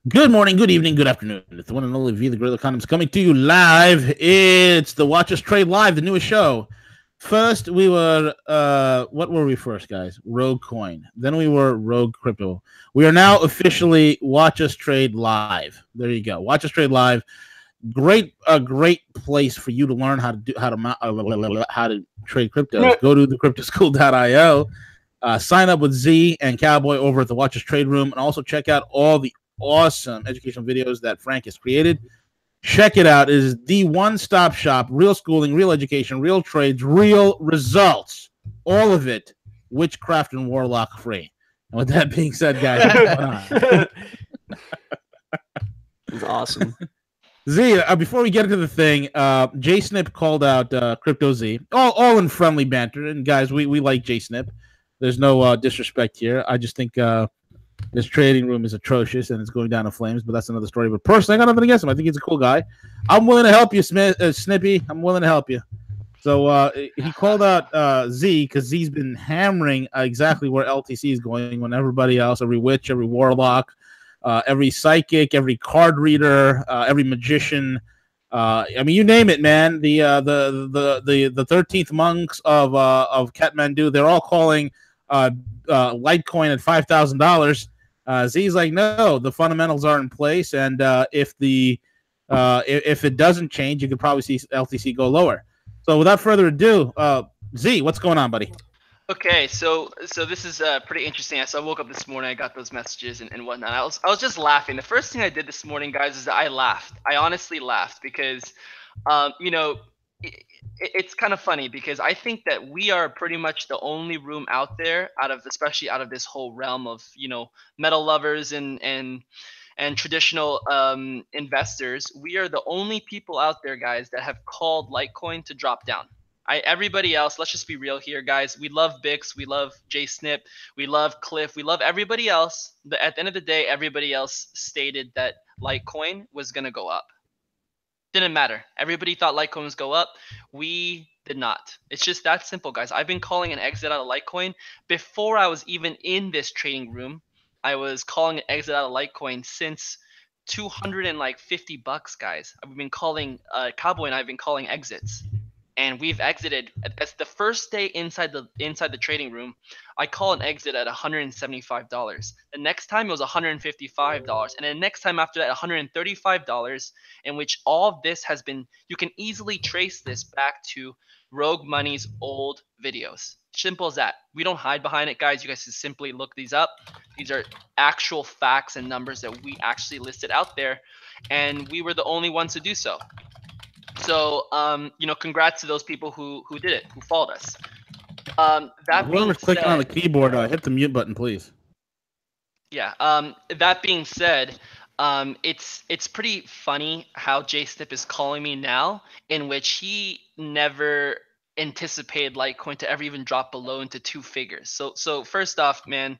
Good morning, good evening, good afternoon. It's the one and only V, the Gorilla Condoms, coming to you live. It's the Watch Us Trade Live, the newest show. First, we were, what were we first, guys? Rogue Coin. Then we were Rogue Crypto. We are now officially Watch Us Trade Live. There you go. Watch Us Trade Live. Great place for you to learn how to trade cryptos. Go to thecryptoschool.io. Sign up with Z and Cowboy over at the Watch Us Trade Room, and also check out all the awesome educational videos that Frank has created. Check it out. It is the one-stop shop. Real schooling, real education, real trades, real results. All of it witchcraft and warlock free. And with that being said, guys, what's going on? It's awesome. Z, before we get into the thing, JSnip called out Crypto Z, all in friendly banter. And guys, we like JSnip. There's no disrespect here. I just think this trading room is atrocious and it's going down in flames, but that's another story. But personally, I got nothing against him. I think he's a cool guy. I'm willing to help you, Snippy. I'm willing to help you. So he called out Z because Z's been hammering exactly where LTC is going when everybody else, every witch, every warlock, every psychic, every card reader, every magician, I mean, you name it, man. The 13th monks of Kathmandu, they're all calling Litecoin at $5,000. Z's like, no, the fundamentals are in place, and if it doesn't change, you could probably see LTC go lower. So without further ado, Z, what's going on, buddy? Okay, so this is pretty interesting. So I woke up this morning, I got those messages and whatnot. I was just laughing. The first thing I did this morning, guys, is that I laughed. I honestly laughed because, it's kind of funny because I think that we are pretty much the only room out there, especially out of this whole realm of metal lovers and traditional investors. We are the only people out there, guys, that have called Litecoin to drop down. Everybody else, let's just be real here, guys. We love Bix, we love JSnip, we love Cliff, we love everybody else. At the end of the day, everybody else stated that Litecoin was gonna go up. Didn't matter. Everybody thought Litecoin was go up. We did not. It's just that simple, guys. I've been calling an exit out of Litecoin before I was even in this trading room. I was calling an exit out of Litecoin since $250, guys. I've been calling Cowboy and I've been calling exits. And we've exited. That's the first day inside the trading room. I call an exit at $175. The next time it was $155, and then the next time after that $135. In which all of this has been. You can easily trace this back to Rogue Money's old videos. Simple as that. We don't hide behind it, guys. You guys can simply look these up. These are actual facts and numbers that we actually listed out there, and we were the only ones to do so. So, congrats to those people who did it, who followed us. Whoever's clicking on the keyboard, hit the mute button, please. Yeah. That being said, it's pretty funny how JSnip is calling me now, in which he never anticipated Litecoin to ever even drop below into two figures. So first off, man,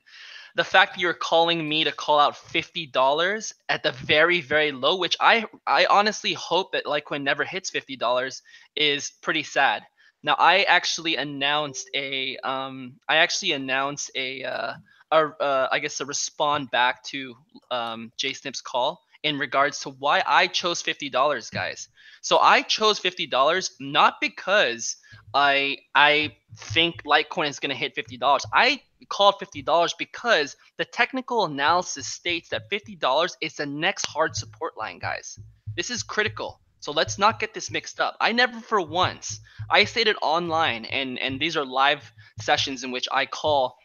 the fact that you're calling me to call out $50 at the very, very low, which I honestly hope that Litecoin never hits $50, is pretty sad. Now, I actually announced a respond back to JSnip's call in regards to why I chose $50, guys. So I chose $50 not because I think Litecoin is going to hit $50. I called $50 because the technical analysis states that $50 is the next hard support line, guys. This is critical. So let's not get this mixed up. I never for once, I stated online, and these are live sessions in which I call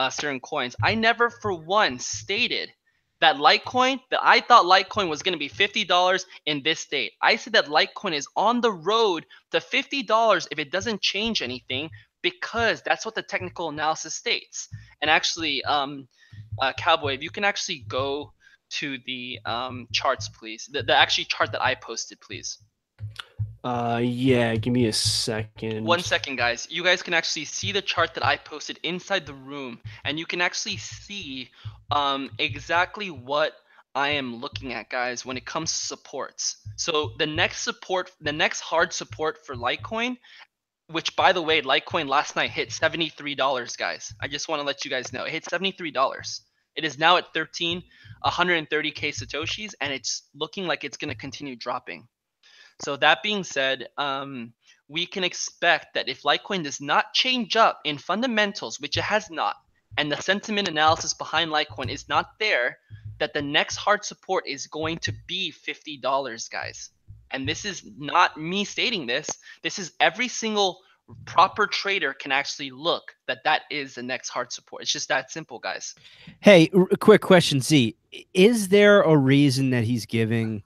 certain coins. I never for once stated that I thought Litecoin was going to be $50 in this state. I said that Litecoin is on the road to $50 if it doesn't change anything, because that's what the technical analysis states. And actually, Cowboy, if you can actually go to the charts, please. The actual chart that I posted, please. Yeah, give me a second. 1 second, guys. You guys can actually see the chart that I posted inside the room, and you can actually see exactly what I am looking at, guys, when it comes to supports. So the next hard support for Litecoin, which, by the way, Litecoin last night hit $73, guys. I just want to let you guys know. It hit $73. It is now at 13. 130K Satoshis, and it's looking like it's going to continue dropping. So that being said, we can expect that if Litecoin does not change up in fundamentals, which it has not, and the sentiment analysis behind Litecoin is not there, that the next hard support is going to be $50, guys. And this is not me stating this. This is every single proper trader can actually look that is the next hard support. It's just that simple, guys. Hey, a quick question, Z. Is there a reason that he's giving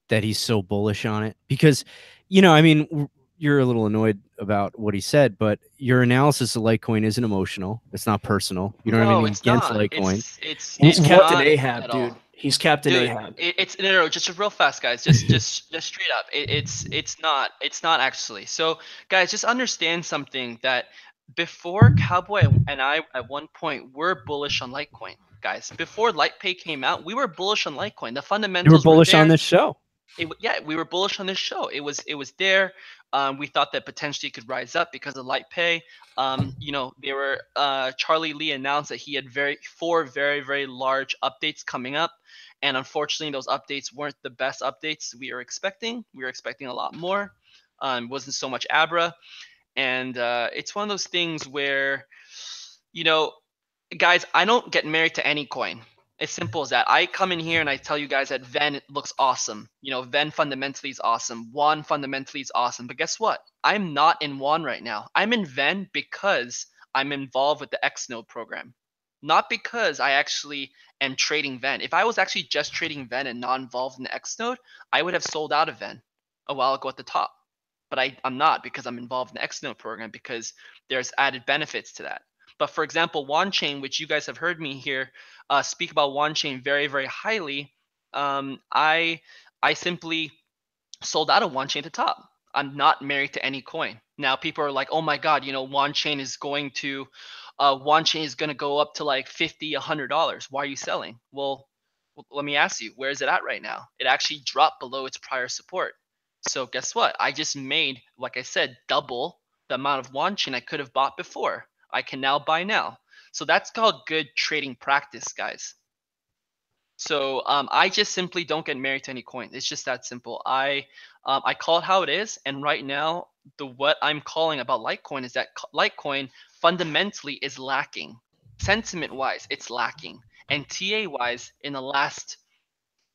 that he's so bullish on it? Because, you know, I mean, you're a little annoyed about what he said, but your analysis of Litecoin isn't emotional. It's not personal. You know what I mean? It's against not. Litecoin. He's Captain not Ahab, at all. dude. He's Captain Dude, Ahab. It's no, just real fast, guys. Just straight up. It's not actually. So, guys, just understand something that before Cowboy and I at one point were bullish on Litecoin, guys. Before LitePay came out, we were bullish on Litecoin. The You fundamentals were bullish there. on this show. Yeah, we were bullish on this show. It was there. We thought that potentially it could rise up because of LitePay. You know, they were Charlie Lee announced that he had four very large updates coming up, and unfortunately, those updates weren't the best updates we were expecting. We were expecting a lot more. It wasn't so much Abra, and it's one of those things where, you know, guys, I don't get married to any coin. It's simple as that. I come in here and I tell you guys that Ven looks awesome. You know, Ven fundamentally is awesome. Juan fundamentally is awesome. But guess what? I'm not in Juan right now. I'm in Ven because I'm involved with the Xnode program. Not because I actually am trading Ven. If I was actually just trading Ven and not involved in the Xnode, I would have sold out of Ven a while ago at the top. But I'm not, because I'm involved in the Xnode program, because there's added benefits to that. But for example, Wanchain, which you guys have heard me here speak about Wanchain very highly, I simply sold out of Wanchain at the top. I'm not married to any coin. Now people are like, oh my God, you know, Wanchain is going to go up to like $50, $100. Why are you selling? Well, let me ask you, where is it at right now? It actually dropped below its prior support. So guess what? I just made, like I said, double the amount of Wanchain I could have bought before. I can now buy now. So that's called good trading practice, guys. So I just simply don't get married to any coin. It's just that simple. I call it how it is, and right now what I'm calling about Litecoin is that Litecoin fundamentally is lacking. Sentiment-wise, it's lacking, and TA-wise, in the last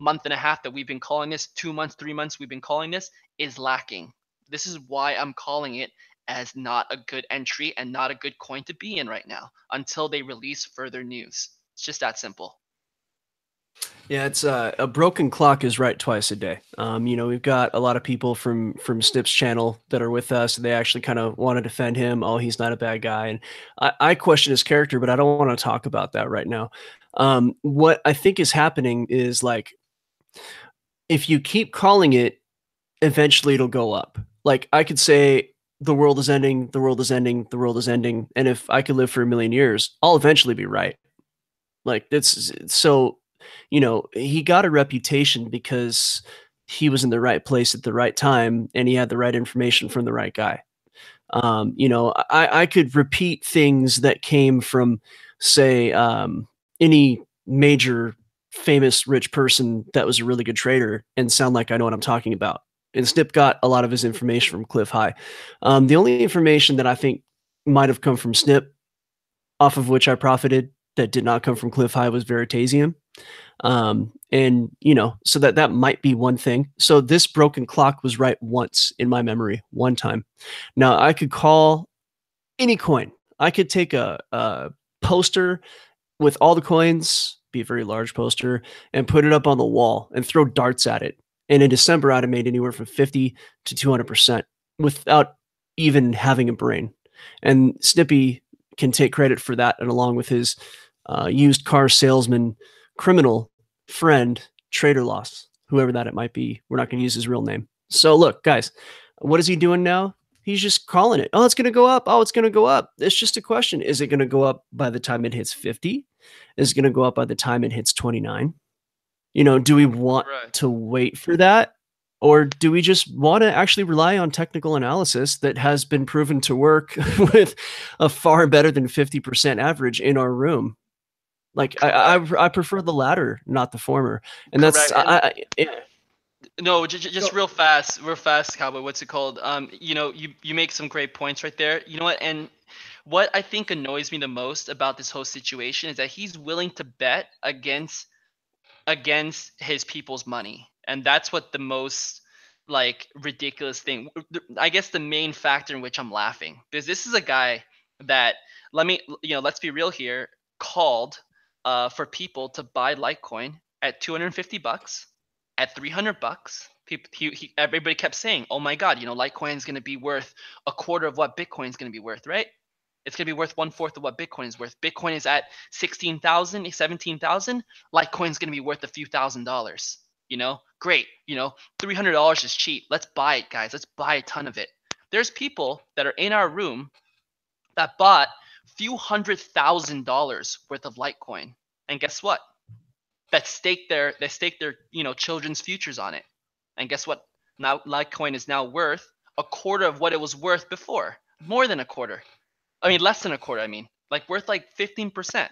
month and a half that we've been calling this, 2 months, 3 months we've been calling this, is lacking. This is why I'm calling it as not a good entry and not a good coin to be in right now until they release further news. It's just that simple. Yeah, it's a broken clock is right twice a day. You know, we've got a lot of people from Snip's channel that are with us. They actually kind of want to defend him. Oh, he's not a bad guy. And I question his character, but I don't want to talk about that right now. What I think is happening is, like, if you keep calling it, eventually it'll go up. Like, I could say, the world is ending, the world is ending, the world is ending. And if I could live for 1,000,000 years, I'll eventually be right. Like, that's so, you know, he got a reputation because he was in the right place at the right time and he had the right information from the right guy. You know, I could repeat things that came from, say, any major famous rich person that was a really good trader and sound like I know what I'm talking about. And Snip got a lot of his information from Cliff High. The only information that I think might have come from Snip, off of which I profited, that did not come from Cliff High, was Veritasium. And, you know, so that might be one thing. So this broken clock was right once in my memory, one time. Now, I could call any coin. I could take a poster with all the coins, be a very large poster, and put it up on the wall and throw darts at it. And in December, I'd have made anywhere from 50 to 200% without even having a brain. And Snippy can take credit for that, and along with his used car salesman, criminal friend, Trader Loss, whoever that it might be. We're not going to use his real name. So look, guys, what is he doing now? He's just calling it. Oh, it's going to go up. Oh, it's going to go up. It's just a question. Is it going to go up by the time it hits 50? Is it going to go up by the time it hits 29? You know, do we want to wait for that? Or do we just want to actually rely on technical analysis that has been proven to work with a far better than 50% average in our room? Like I prefer the latter, not the former. And that's yeah. No, just real fast, Cowboy. What's it called? You know, you make some great points right there. You know what? And what I think annoys me the most about this whole situation is that he's willing to bet against his people's money, and that's what the most like ridiculous thing. I guess the main factor in which I'm laughing, because this is a guy that let's be real here, called for people to buy Litecoin at $250, at $300. Everybody kept saying, "Oh my God, you know, Litecoin is going to be worth a quarter of what Bitcoin is going to be worth, right? It's going to be worth 1/4 of what Bitcoin is worth. Bitcoin is at 16,000, 17,000. Litecoin is going to be worth a few $1,000s. You know, great. You know, $300 is cheap. Let's buy it, guys. Let's buy a ton of it." There's people that are in our room that bought few $100,000 worth of Litecoin, and guess what? That staked their children's futures on it, and guess what? Now Litecoin is now worth a quarter of what it was worth before, more than a quarter. I mean, less than a quarter. I mean, like worth like 15%.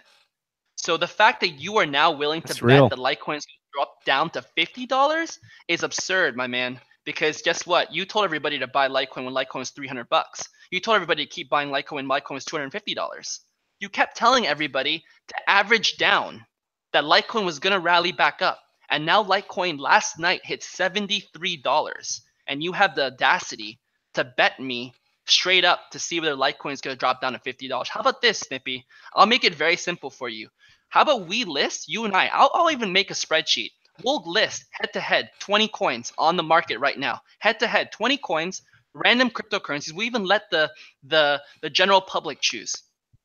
So the fact that you are now willing to bet that Litecoin is going to drop down to $50 is absurd, my man. Because guess what? You told everybody to buy Litecoin when Litecoin was $300. You told everybody to keep buying Litecoin when Litecoin was $250. You kept telling everybody to average down, that Litecoin was going to rally back up. And now Litecoin last night hit $73. And you have the audacity to bet me straight up to see whether Litecoin is going to drop down to $50. How about this, Snippy? I'll make it very simple for you. How about we list, you and I, I'll even make a spreadsheet. We'll list head-to-head 20 coins on the market right now. Head-to-head 20 coins, random cryptocurrencies. We even let the general public choose.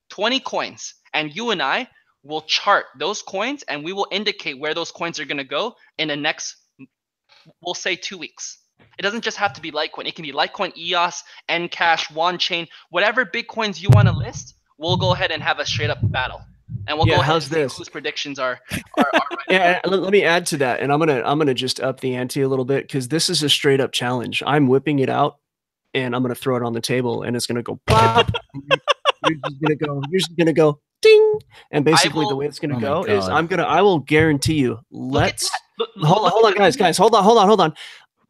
20 coins. And you and I will chart those coins, and we will indicate where those coins are going to go in the next, we'll say, 2 weeks. It doesn't just have to be Litecoin. It can be Litecoin, EOS, Encash, Wanchain, whatever Bitcoins you want to list. We'll go ahead and have a straight up battle, and we'll go ahead and see whose predictions are right. Yeah, let me add to that, and I'm gonna just up the ante a little bit, because this is a straight up challenge. I'm whipping it out, and I'm gonna throw it on the table, and it's gonna go pop. You're just gonna go ding, and basically the way it's gonna go is I will guarantee you. Hold on, guys, hold on.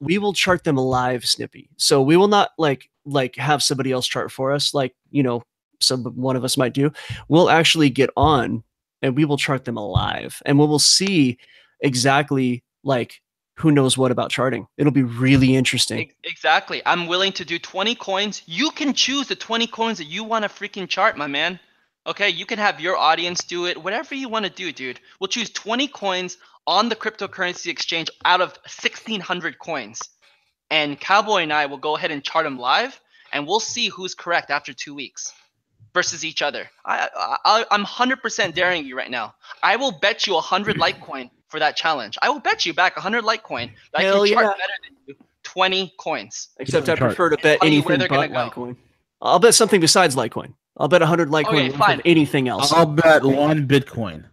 We will chart them live, Snippy. So we will not like have somebody else chart for us, like, you know, one of us might do. We'll actually get on and we will chart them live, and we will see exactly like who knows what about charting. It'll be really interesting. Exactly. I'm willing to do 20 coins. You can choose the 20 coins that you want to freaking chart, my man. Okay, you can have your audience do it, whatever you want to do, dude. We'll choose 20 coins on the cryptocurrency exchange out of 1,600 coins. And Cowboy and I will go ahead and chart them live, and we'll see who's correct after 2 weeks versus each other. I'm 100% daring you right now. I will bet you 100 Litecoin for that challenge. I will bet you back 100 Litecoin that I can chart better than you 20 coins. Except I prefer to bet anything but Litecoin. I'll bet something besides Litecoin. I'll bet 100 Litecoin for anything else. I'll bet one Bitcoin.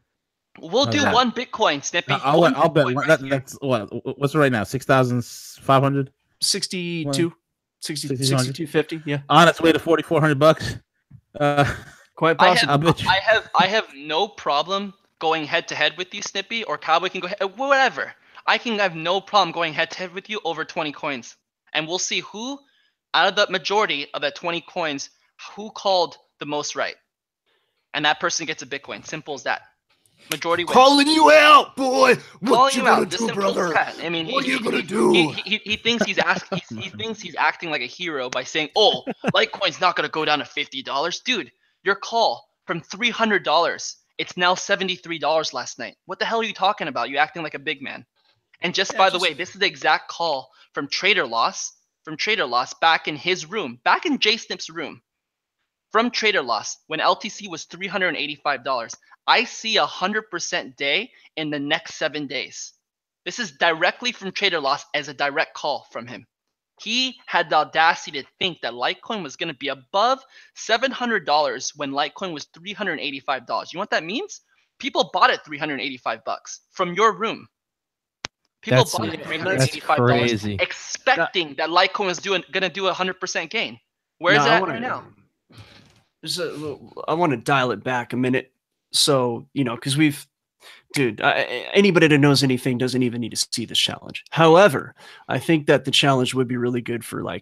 We'll do one Bitcoin, Snippy. I'll bet one. That's what? What's it right now? 6,500. 6250. Yeah. On its way to $4,400. Quite possible. I have no problem going head to head with you, Snippy, or Cowboy can go whatever. I have no problem going head to head with you over 20 coins, and we'll see who out of the majority of that 20 coins who called the most right, and that person gets a Bitcoin. Simple as that. Majority wins. Calling you out, boy. What you gonna do, brother? I mean, what are you gonna do? He thinks he's asking. He thinks he's acting like a hero by saying, "Oh, Litecoin's not gonna go down to $50, dude." Your call from $300, it's now $73 last night. What the hell are you talking about? You acting like a big man. And by the way, this is the exact call from Trader Loss. Back in his room, back in JSnip's room. From Trader Loss, when LTC was $385, I see 100% day in the next 7 days. This is directly from Trader Loss as a direct call from him. He had the audacity to think that Litecoin was going to be above $700 when Litecoin was $385. You know what that means? People bought it $385 from your room. People bought it $385, expecting that Litecoin was going to do 100% gain. Where is that right now? I want to dial it back a minute. So, because dude, anybody that knows anything doesn't even need to see this challenge. However, I think that the challenge would be really good for the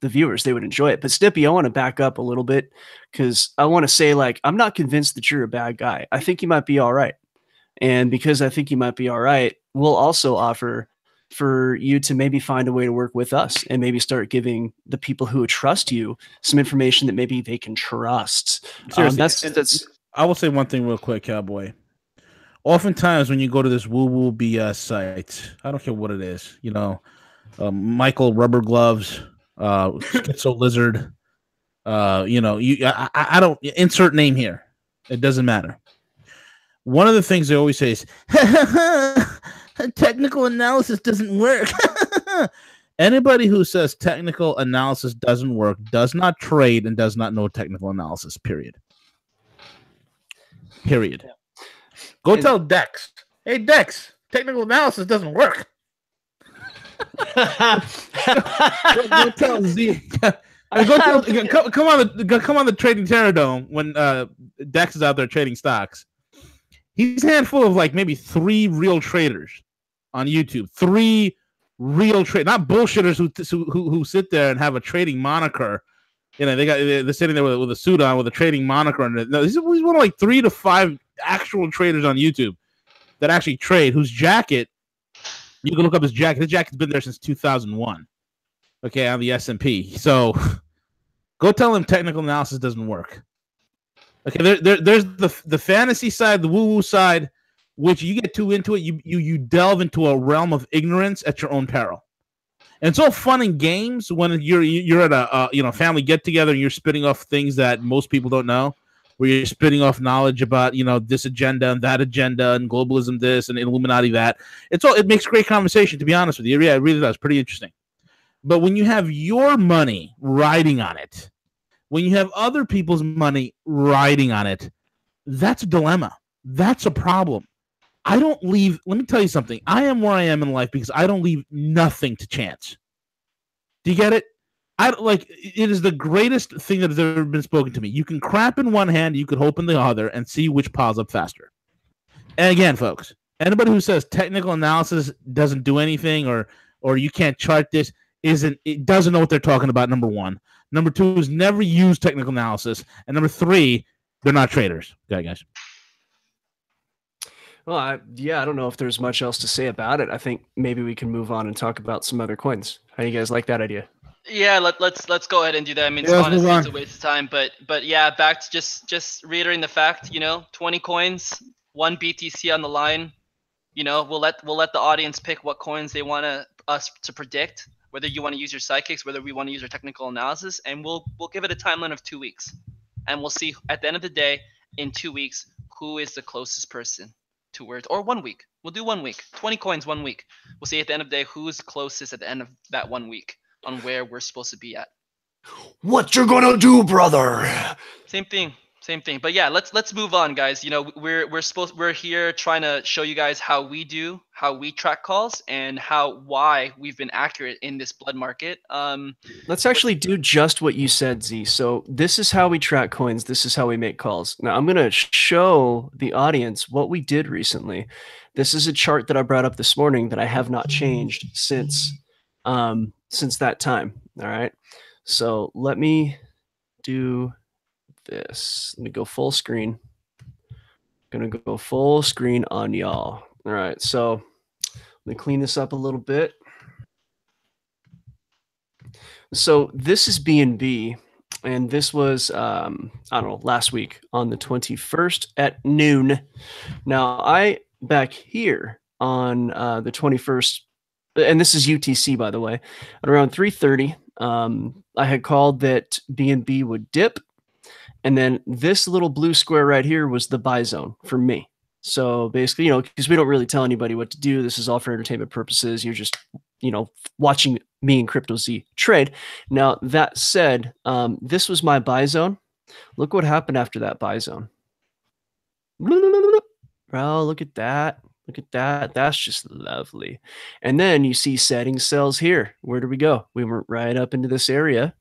viewers. They would enjoy it. But Snippy, I want to back up a little bit because I want to say I'm not convinced that you're a bad guy. I think you might be all right. And because I think you might be all right, we'll also offer for you to maybe find a way to work with us and maybe start giving the people who trust you some information that maybe they can trust. Seriously, I will say one thing real quick, Cowboy. Oftentimes when you go to this woo-woo BS site, I don't care what it is, Michael Rubber Gloves, Schizo Lizard, I don't insert name here. It doesn't matter. One of the things they always say is, technical analysis doesn't work. Anybody who says technical analysis doesn't work does not trade and does not know technical analysis, period. Period. Go tell Dex. Hey, Dex, technical analysis doesn't work. go tell Z. Come on the Trading Terror Dome when Dex is out there trading stocks. He's a handful of maybe 3 real traders on YouTube. 3 real not bullshitters who sit there and have a trading moniker. They're sitting there with a suit on with a trading moniker on it. No, he's one of 3 to 5 actual traders on YouTube that actually trade. Whose jacket you can look up his jacket. His jacket's been there since 2001. Okay, on the S&P. So go tell him technical analysis doesn't work. Okay, there's the fantasy side, the woo-woo side, which you get too into it, you delve into a realm of ignorance at your own peril. And it's all fun and games when you're at a family get together and you're spitting off things that most people don't know, where you're spitting off knowledge about this agenda and that agenda and globalism this and Illuminati that. It makes great conversation, to be honest with you. Yeah, it really does. Pretty interesting. But when you have your money riding on it, when you have other people's money riding on it, that's a dilemma. That's a problem. Let me tell you something. I am where I am in life because I don't leave nothing to chance. Do you get it? It is the greatest thing that has ever been spoken to me. You can crap in one hand, you could hope in the other, and see which piles up faster. And again, folks, anybody who says technical analysis doesn't do anything or you can't chart this doesn't know what they're talking about, number 1. Number 2 is never used technical analysis. And number 3, they're not traders. Okay, guys. Well, I don't know if there's much else to say about it. I think maybe we can move on and talk about some other coins. How do you guys like that idea? Yeah, let's go ahead and do that. I mean, honestly, it's a waste of time. But yeah, back to just reiterating the fact. 20 coins, 1 BTC on the line. We'll let the audience pick what coins they want us to predict. Whether you want to use your sidekicks, whether we want to use our technical analysis, and we'll give it a timeline of 2 weeks, and we'll see at the end of the day in 2 weeks who is the closest person to where, or 1 week. We'll do 1 week, 20 coins 1 week. We'll see at the end of the day who's closest at the end of that 1 week on where we're supposed to be at. What you gonna do, brother? Same thing. But yeah, let's move on, guys. We're here trying to show you guys how we track calls and why we've been accurate in this blood market. Let's actually do just what you said, Z. So this is how we track coins. This is how we make calls. Now I'm gonna show the audience what we did recently. This is a chart that I brought up this morning that I have not changed since that time. All right. So let me do this. Let me go full screen. Gonna go full screen on y'all. All right, so let me clean this up a little bit. So this is BNB, and this was I don't know, last week on the 21st at noon. Now I back here on the 21st, and this is UTC by the way, at around 3:30. I had called that BNB would dip. And then this little blue square right here was the buy zone for me. So basically, because we don't really tell anybody what to do. This is all for entertainment purposes. You're just, watching me and Crypto Z trade. Now, that said, this was my buy zone. Look what happened after that buy zone. Bro, look at that. Look at that. That's just lovely. And then you see setting cells here. Where do we go? We went right up into this area.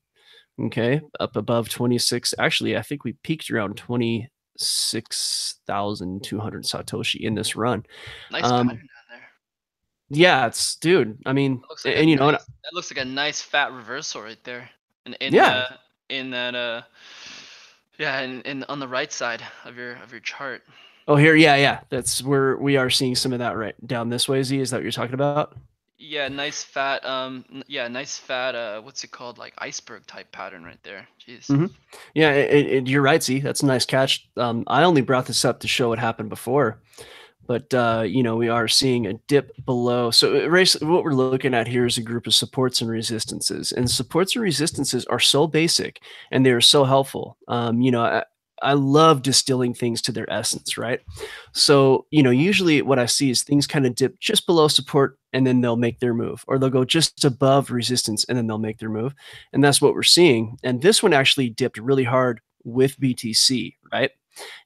Okay, up above 26. Actually, I think we peaked around 27 6,200 Satoshi in this run. Nice pattern down there. Yeah, it's dude. I mean, Looks like and you know, that looks like a nice fat reversal right there. And yeah. in that yeah, in on the right side of your chart. Oh, here, yeah. That's where we are seeing some of that right down this way. Z, is that what you're talking about? Yeah, nice fat nice fat what's it called, like iceberg type pattern right there. Jeez. Mm-hmm. Yeah, you're right, Z. That's a nice catch. I only brought this up to show what happened before, but you know, we are seeing a dip below. So what we're looking at here is a group of supports and resistances, and supports and resistances are so basic and they are so helpful. You know, I love distilling things to their essence, right? So, you know, usually what I see is things kind of dip just below support and then they'll make their move, or they'll go just above resistance and then they'll make their move. And that's what we're seeing. And this one actually dipped really hard with BTC, right?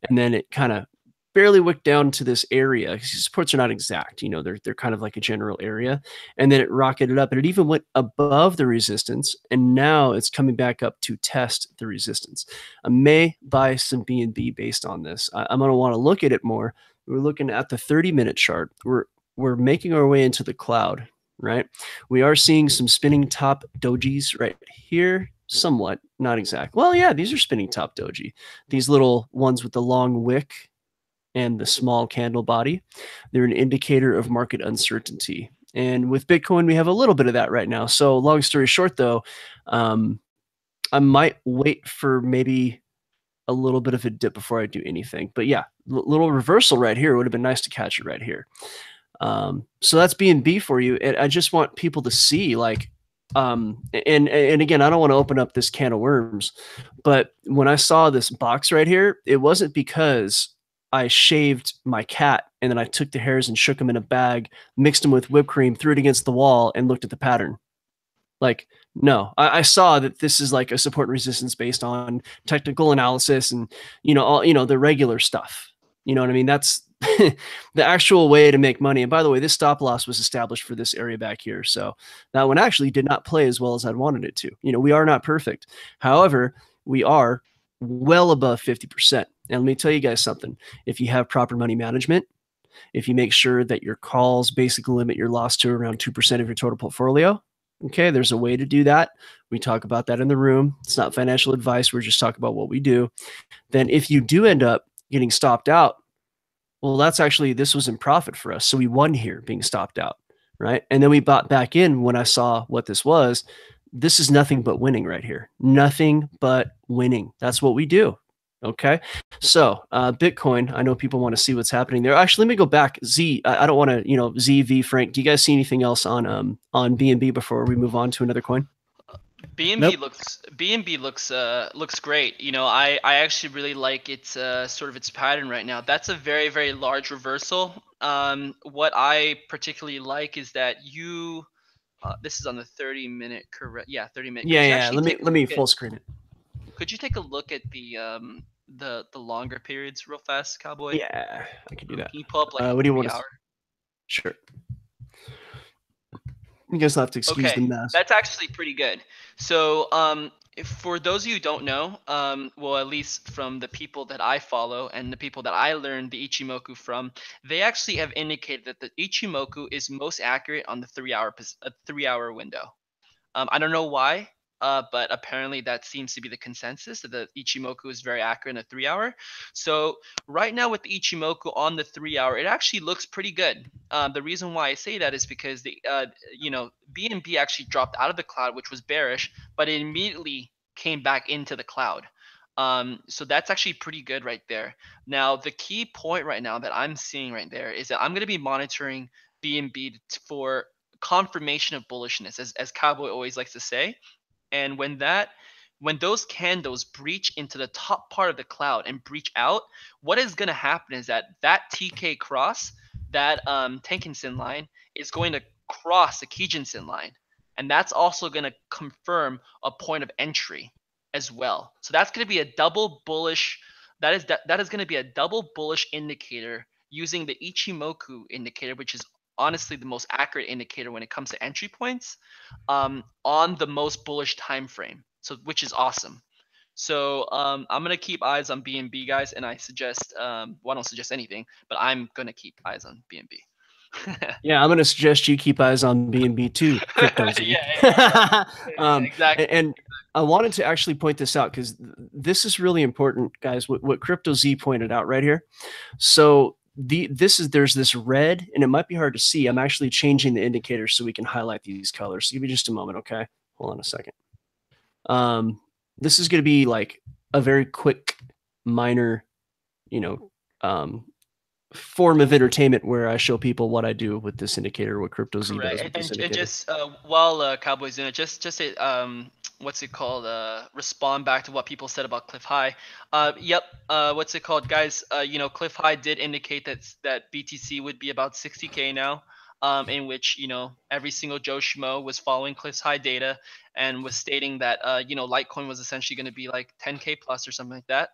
And then it kind of barely wicked down to this area. Supports are not exact, you know, they're kind of like a general area. And then it rocketed up and it even went above the resistance. And now it's coming back up to test the resistance. I may buy some BNB based on this. I'm going to want to look at it more. We're looking at the 30-minute chart. We're making our way into the cloud, right? We are seeing some spinning top dojis right here. Somewhat, not exact. Well, yeah, these are spinning top doji. These little ones with the long wick and the small candle body. They're an indicator of market uncertainty. And with Bitcoin, we have a little bit of that right now. So long story short, though, I might wait for maybe a little bit of a dip before I do anything. But yeah, little reversal right here. It would have been nice to catch it right here. So that's BNB for you. And I just want people to see, like, and again, I don't want to open up this can of worms, but when I saw this box right here, it wasn't because I shaved my cat and then I took the hairs and shook them in a bag, mixed them with whipped cream, threw it against the wall, and looked at the pattern. Like, no, I saw that this is like a support and resistance based on technical analysis and, you know, all, you know, the regular stuff. You know what I mean? That's the actual way to make money. And by the way, this stop loss was established for this area back here. So that one actually did not play as well as I'd wanted it to. You know, we are not perfect. However, we are well above 50%. And let me tell you guys something. If you have proper money management, if you make sure that your calls basically limit your loss to around 2% of your total portfolio, okay, there's a way to do that. We talk about that in the room. It's not financial advice. We're just talking about what we do. Then if you do end up getting stopped out, well, that's actually, this was in profit for us. So we won here being stopped out, right? And then we bought back in when I saw what this was. This is nothing but winning right here. Nothing but winning. That's what we do. Okay. So Bitcoin, I know people want to see what's happening there. Actually, let me go back. Z, I don't want to, you know, ZV Frank, do you guys see anything else on BNB before we move on to another coin? BNB looks great. You know, I actually really like its sort of its pattern right now. That's a very, very large reversal. What I particularly like is that you this is on the 30-minute, correct? Yeah, 30-minute. Yeah. Let me full screen it. Could you take a look at the longer periods real fast, Cowboy? Yeah, I can do that. Can you pull up like what do you want to? Sure. You guys have to excuse the mess. That's actually pretty good. So, for those of you who don't know, well, at least from the people that I follow and the people that I learned the Ichimoku from, they actually have indicated that the Ichimoku is most accurate on the 3-hour window. I don't know why. But apparently that seems to be the consensus, that the Ichimoku is very accurate in the 3-hour. So right now with the Ichimoku on the 3-hour, it actually looks pretty good. The reason why I say that is because the you know, BNB actually dropped out of the cloud, which was bearish, but it immediately came back into the cloud. So that's actually pretty good right there. Now the key point right now that I'm seeing right there is that I'm going to be monitoring BNB for confirmation of bullishness, as Cowboy always likes to say. And when those candles breach into the top part of the cloud and breach out, what is going to happen is that TK cross, that Tenkan-sen line, is going to cross the Kijun-sen line. And that's also going to confirm a point of entry as well. So that's going to be a double bullish, that is going to be a double bullish indicator using the Ichimoku indicator, which is honestly the most accurate indicator when it comes to entry points, on the most bullish time frame. So, which is awesome. So I'm gonna keep eyes on BNB, guys, and I suggest well, I don't suggest anything, but I'm gonna keep eyes on BNB. Yeah, I'm going to suggest you keep eyes on BNB too, CryptoZ. Yeah, exactly. And I wanted to actually point this out because this is really important, guys. What CryptoZ pointed out right here. So there's this red, and it might be hard to see. I'm actually changing the indicator so we can highlight these colors. Give me just a moment, okay? Hold on a second. This is going to be like a very quick, minor, form of entertainment where I show people what I do with this indicator, what CryptoZ does with this indicator. And just while Cowboy's doing it, just what's it called? Respond back to what people said about Cliff High. What's it called, guys? Cliff High did indicate that BTC would be about 60K now. In which every single Joe Schmo was following Cliff's High data and was stating that Litecoin was essentially going to be like 10K plus or something like that.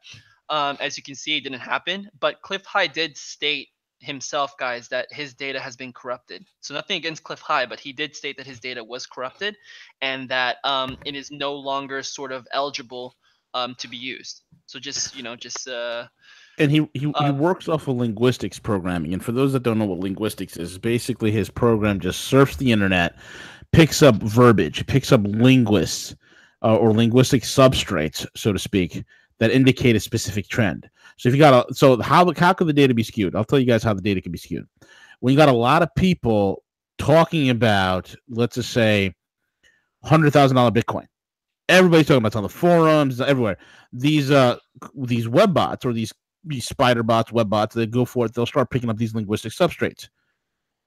As you can see, it didn't happen, but Cliff High did state himself, guys, that his data has been corrupted. So nothing against Cliff High, but he did state that his data was corrupted and that it is no longer sort of eligible to be used. So and he works off of linguistics programming. And for those that don't know what linguistics is, basically his program just surfs the internet, picks up verbiage, picks up linguists or linguistic substrates, so to speak, that indicate a specific trend. So if you got how could the data be skewed? I'll tell you guys how the data can be skewed. When you got a lot of people talking about, let's just say, $100,000 Bitcoin, everybody's talking about it on the forums, everywhere. These web bots or these spider bots, web bots, they go for it. They'll start picking up these linguistic substrates.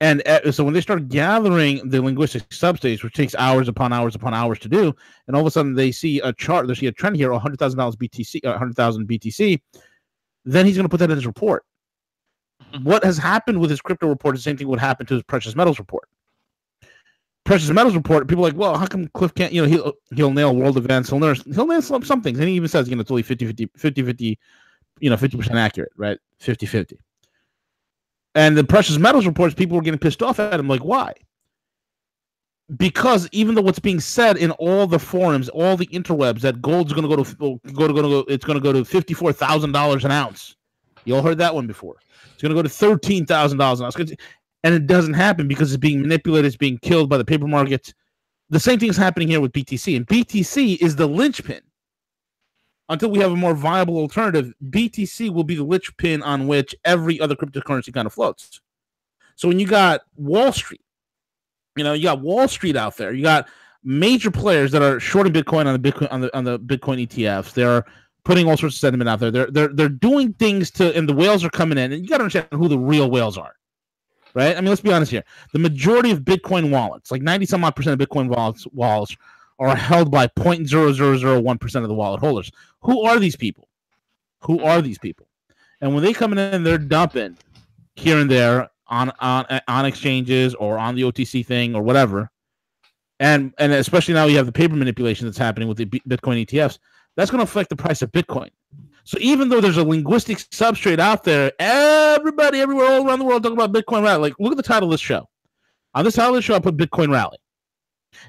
And so when they start gathering the linguistic substrates, which takes hours upon hours upon hours to do, and all of a sudden they see a chart, they see a trend here, $100,000 BTC, 100,000 BTC, then he's going to put that in his report. What has happened with his crypto report is the same thing would happen to his precious metals report. Precious metals report, people are like, well, how come Cliff can't, he'll nail world events, he'll nail some things, and he even says, it's only 50, 50% accurate, right? 50-50. And the precious metals reports, people were getting pissed off at him. Like, why? Because even though what's being said in all the forums, all the interwebs, that gold's going to go to $54,000 an ounce. You all heard that one before. It's going to go to $13,000 an ounce, and it doesn't happen because it's being manipulated. It's being killed by the paper markets. The same thing is happening here with BTC, and BTC is the linchpin. Until we have a more viable alternative, BTC will be the linchpin on which every other cryptocurrency kind of floats. So when you got Wall Street, you got Wall Street out there, you got major players that are shorting Bitcoin on the Bitcoin ETFs. They're putting all sorts of sentiment out there. They're doing things and the whales are coming in, and you got to understand who the real whales are, right? I mean, let's be honest here. The majority of Bitcoin wallets, like 90-some-odd% of Bitcoin wallets are held by 0.0001% of the wallet holders. Who are these people? And when they come in, they're dumping here and there on exchanges or on the OTC thing or whatever. And especially now you have the paper manipulation that's happening with the Bitcoin ETFs. That's going to affect the price of Bitcoin. So even though there's a linguistic substrate out there, everybody everywhere all around the world talking about Bitcoin rally. Like, look at the title of this show. On this title of the show, I put Bitcoin rally.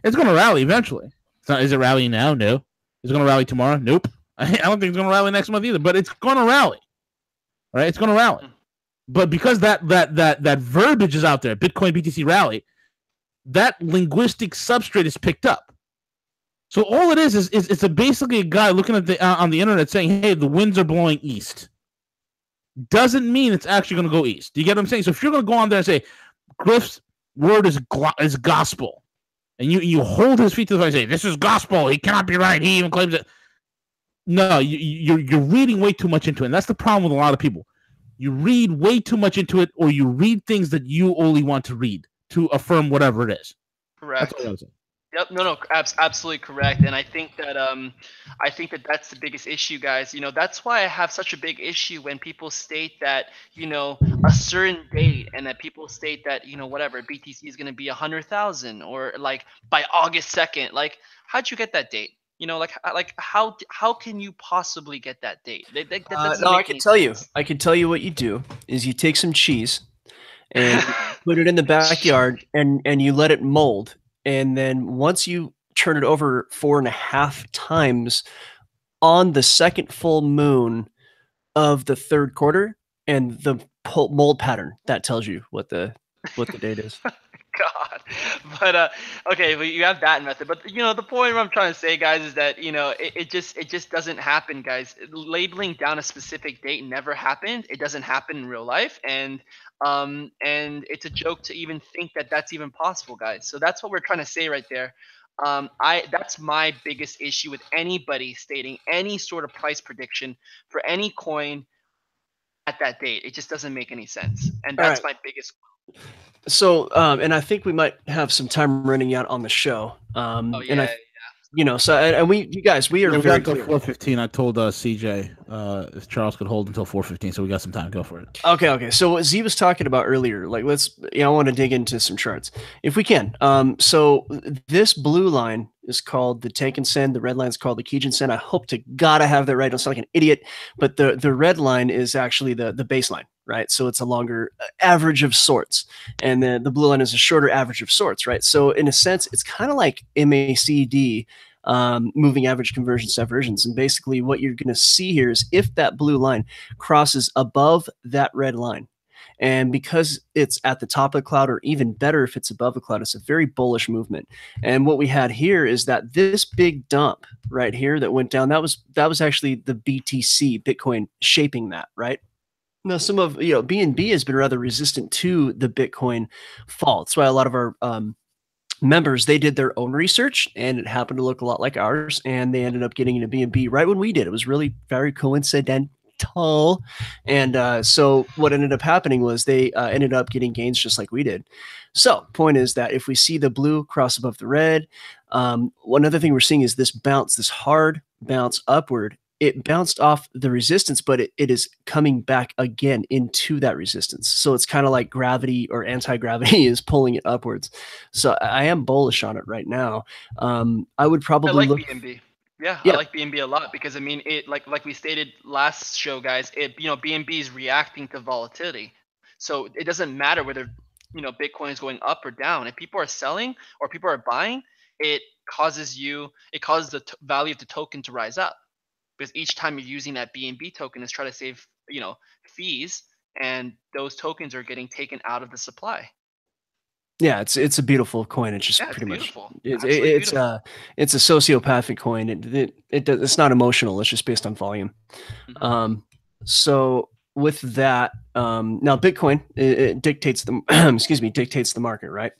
It's going to rally eventually. Is it rallying now? No. Is it going to rally tomorrow? Nope. I don't think it's going to rally next month either, but it's going to rally. All right? It's going to rally. But because that verbiage is out there, Bitcoin BTC rally, that linguistic substrate is picked up. So all it is it's basically a guy looking at on the internet saying, hey, the winds are blowing east. Doesn't mean it's actually going to go east. Do you get what I'm saying? So if you're going to go on there and say, Griff's word is gospel, and you hold his feet to the fire and say, this is gospel, he cannot be right, he even claims it. No, you're reading way too much into it. And that's the problem with a lot of people. You read way too much into it, or you read things that you only want to read to affirm whatever it is. Correct. That's what I was saying. Yep. No, absolutely correct. And I think that that's the biggest issue, guys. That's why I have such a big issue when people state that, a certain date, and that people state that, whatever, BTC is going to be 100,000 or like by August 2nd. Like, how'd you get that date? How can you possibly get that date? I can tell you. I can tell you what you do is you take some cheese and put it in the backyard and you let it mold. And then once you turn it over 4.5 times on the second full moon of the third quarter, and the mold pattern that tells you what the date is. God, but okay, well, you have that method, but the point I'm trying to say, guys, is that it just doesn't happen, guys. Labeling down a specific date never happened. It doesn't happen in real life, and it's a joke to even think that that's even possible, guys. So that's what we're trying to say right there. That's my biggest issue with anybody stating any sort of price prediction for any coin at that date. It just doesn't make any sense, and that's my biggest. So, and I think we might have some time running out on the show. And so, and you guys, we are very clear. 4:15. I told CJ if Charles could hold until 4:15, so we got some time. Go for it. Okay. So what Z was talking about earlier, like I want to dig into some charts if we can. So this blue line is called the take and send. The red line is called the Kijun send. I hope to God I have that right. I don't sound like an idiot, but the red line is actually the baseline. Right. So it's a longer average of sorts. And then the blue line is a shorter average of sorts. Right. So in a sense, it's kind of like MACD, moving average conversions diversions. And basically what you're going to see here is if that blue line crosses above that red line, and because it's at the top of the cloud, or even better if it's above the cloud, it's a very bullish movement. And what we had here is that this big dump right here that went down, that was actually the BTC, Bitcoin, shaping that, right? Now, some of BNB has been rather resistant to the Bitcoin fall. That's why a lot of our members, they did their own research, and it happened to look a lot like ours, and they ended up getting into BNB right when we did. It was really very coincidental. And so what ended up happening was they ended up getting gains just like we did. So point is that if we see the blue cross above the red, one other thing we're seeing is this bounce, this hard bounce upward. It bounced off the resistance, but it is coming back again into that resistance. So it's kind of like gravity or anti-gravity is pulling it upwards. So I am bullish on it right now. I would probably look BNB. Yeah, I like BNB a lot because it like we stated last show, guys. BNB is reacting to volatility, so it doesn't matter whether Bitcoin is going up or down. If people are selling or people are buying, it causes the value of the token to rise up. Because each time you're using that BNB token is try to save, fees, and those tokens are getting taken out of the supply. Yeah, it's a beautiful coin. It's just pretty much it's a sociopathic coin. It's not emotional. It's just based on volume. Mm-hmm. So with that, now Bitcoin it dictates the dictates the market, right?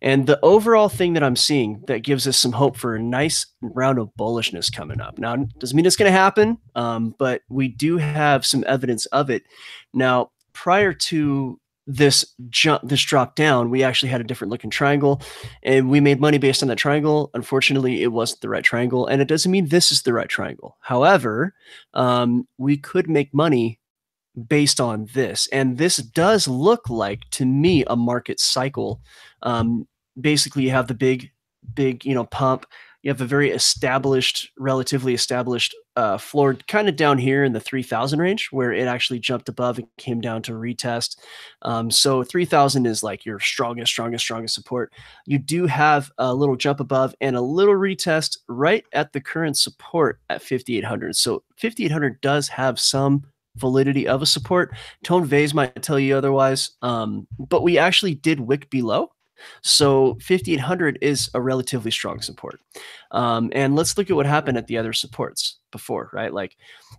And the overall thing that I'm seeing that gives us some hope for a nice round of bullishness coming up. Now, doesn't mean it's going to happen, but we do have some evidence of it. Now, prior to this drop down, we actually had a different looking triangle, and we made money based on that triangle. Unfortunately, it wasn't the right triangle, and it doesn't mean this is the right triangle. However, we could make money based on this, and this does look like to me a market cycle. Basically, you have the big pump. You have a very relatively established floor kind of down here in the 3,000 range, where it actually jumped above and came down to retest. So 3,000 is like your strongest support. You do have a little jump above and a little retest right at the current support at 5,800. So 5,800 does have some validity of a support. Tone Vase might tell you otherwise, but we actually did wick below. So 5,800 is a relatively strong support. And let's look at what happened at the other supports before, right?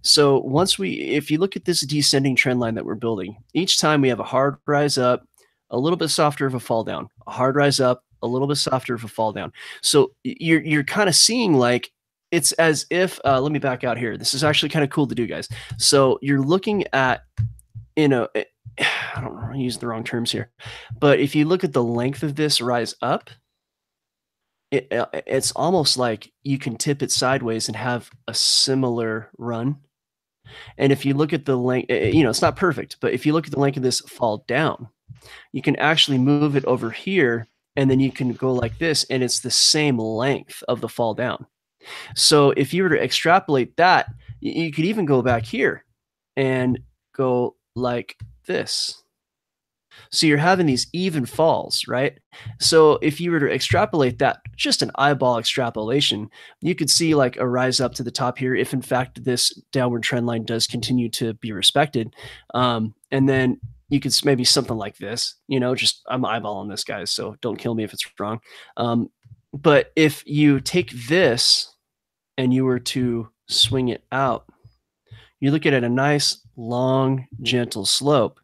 So if you look at this descending trend line that we're building, each time we have a hard rise up, a little bit softer of a fall down, a hard rise up, a little bit softer of a fall down. So you're kind of seeing it's as if, let me back out here. This is actually kind of cool to do, guys. So you're looking at, I don't want to use the wrong terms here, but if you look at the length of this rise up, it's almost like you can tip it sideways and have a similar run. And if you look at the length, it's not perfect, but if you look at the length of this fall down, you can actually move it over here, and then you can go like this, and it's the same length of the fall down. So if you were to extrapolate that, you could even go back here and go like this. So you're having these even falls, right? So if you were to extrapolate that, just an eyeball extrapolation, you could see like a rise up to the top here if in fact this downward trend line does continue to be respected. And then you could maybe something like this, just I'm eyeballing this, guys, so don't kill me if it's wrong. But if you take this and you were to swing it out, you look at it a nice, long, gentle slope.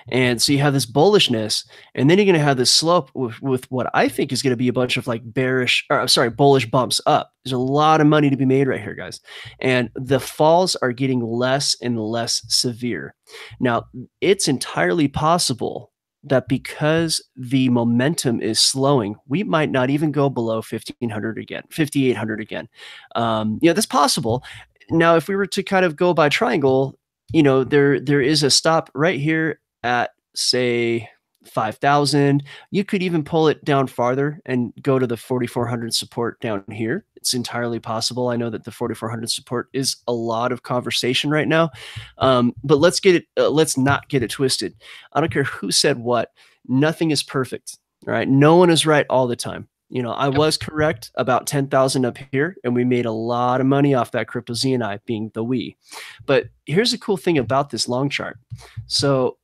And so you have this bullishness, and then you're going to have this slope with what I think is going to be a bunch of like bullish bumps up. There's a lot of money to be made right here, guys. And the falls are getting less and less severe. Now, it's entirely possible that because the momentum is slowing, we might not even go below 1,500 again, 5,800 again. That's possible. Now, if we were to kind of go by triangle, there is a stop right here at, say, 5,000. You could even pull it down farther and go to the 4,400 support down here. It's entirely possible. I know that the 4,400 support is a lot of conversation right now, but let's not get it twisted. I don't care who said what. Nothing is perfect. All right, no one is right all the time. I was correct about 10,000 up here, and we made a lot of money off that Crypto Z and I being the we. But here's the cool thing about this long chart. So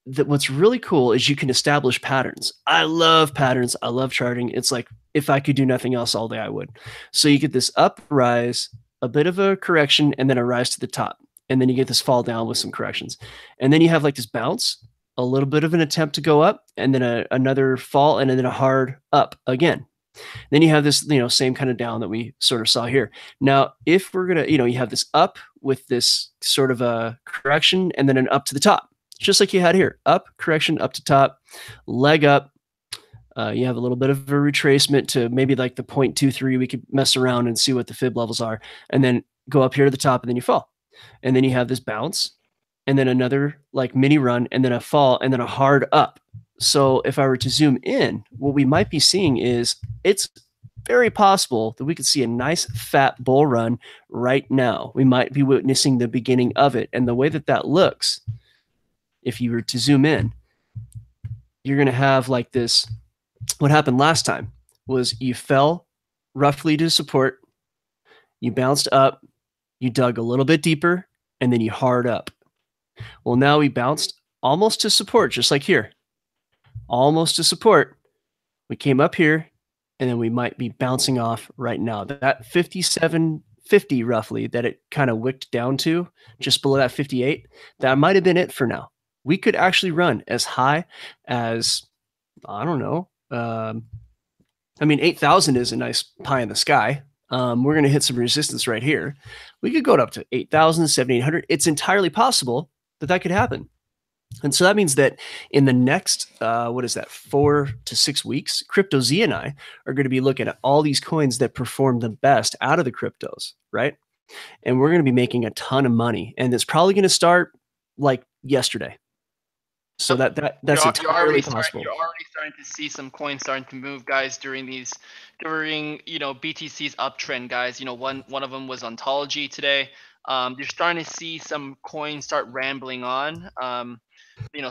what's really cool is you can establish patterns. I love patterns. I love charting. It's like if I could do nothing else all day, I would. So you get this up rise, a bit of a correction, and then a rise to the top. And then you get this fall down with some corrections. And then you have like this bounce, a little bit of an attempt to go up, and then another fall, and then a hard up again. Then you have this, same kind of down that we sort of saw here. Now, if we're going to, you have this up with this sort of a correction and then an up to the top, just like you had here, up, correction, up to top, leg up. You have a little bit of a retracement to maybe like the 0.23. We could mess around and see what the fib levels are, and then go up here to the top, and then you fall. And then you have this bounce, and then another like mini run, and then a fall, and then a hard up. So if I were to zoom in, what we might be seeing is it's very possible that we could see a nice fat bull run right now. We might be witnessing the beginning of it. And the way that looks, if you were to zoom in, you're going to have like this. What happened last time was you fell roughly to support, you bounced up, you dug a little bit deeper, and then you hard up. Well, now we bounced almost to support, just like here. Almost to support. We came up here, and then we might be bouncing off right now. That 5750 roughly that it kind of wicked down to, just below that 58, that might have been it for now. We could actually run as high as, I don't know. 8,000 is a nice pie in the sky. We're going to hit some resistance right here. We could go up to 8,000, 7,800. It's entirely possible that could happen. And so that means that in the next, 4 to 6 weeks, Crypto Z and I are going to be looking at all these coins that perform the best out of the cryptos, right? And we're going to be making a ton of money. And it's probably going to start like yesterday. So that's entirely possible. You're already starting to see some coins starting to move, guys, during BTC's uptrend, guys. One of them was Ontology today. You're starting to see some coins start rambling on.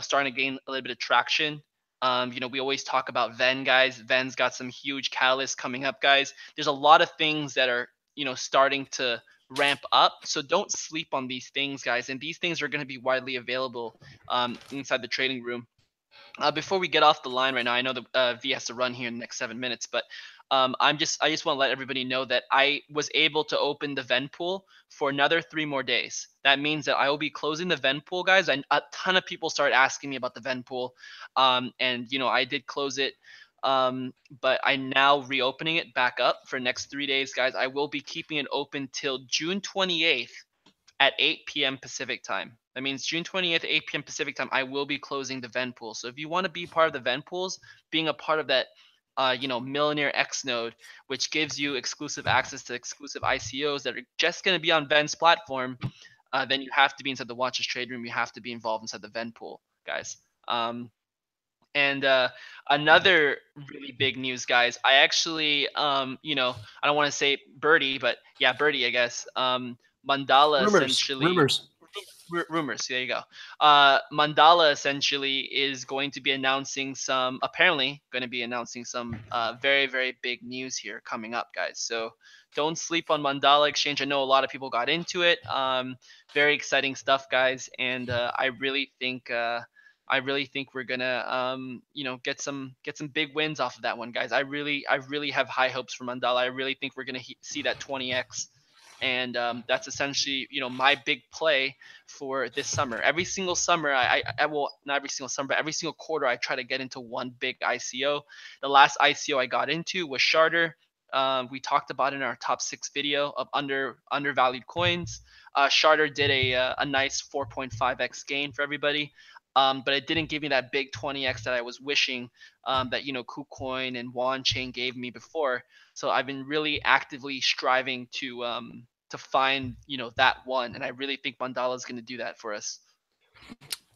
Starting to gain a little bit of traction. We always talk about Ven, guys. Ven's got some huge catalysts coming up, guys. There's a lot of things that are, starting to ramp up. So don't sleep on these things, guys. And these things are going to be widely available inside the trading room. Before we get off the line right now, I know that V has to run here in the next 7 minutes, but I just want to let everybody know that I was able to open the Ven pool for another 3 more days. That means that I will be closing the Ven pool, guys. A ton of people started asking me about the Ven pool, and I did close it, but I'm now reopening it back up for next 3 days, guys. I will be keeping it open till June 28th at 8 p.m. Pacific time. That means June 28th, 8 p.m. Pacific time, I will be closing the Ven pool. So if you want to be part of the Ven pools, being a part of that, Millionaire X node, which gives you exclusive access to exclusive ICOs that are just going to be on Ven's platform, then you have to be inside the Watchers Trade Room. You have to be involved inside the Ven pool, guys. And another really big news, guys. I actually, I don't want to say Birdie, but yeah, Birdie, I guess. Mandala rumors. rumors. There you go. Mandala essentially is going to be announcing some very, very big news here coming up, guys. So don't sleep on Mandala Exchange. I know a lot of people got into it. Very exciting stuff, guys, and I really think we're gonna get some big wins off of that one, guys. I really have high hopes for Mandala. I really think we're gonna see that 20x. And that's essentially, my big play for this summer. Every single summer, I will not every single summer, but every single quarter, I try to get into one big ICO. The last ICO I got into was Charter. We talked about it in our top 6 video of undervalued coins. Charter did a nice 4.5x gain for everybody. But it didn't give me that big 20x that I was wishing that KuCoin and Wan Chain gave me before. So I've been really actively striving to find that one, and I really think Mandala is going to do that for us.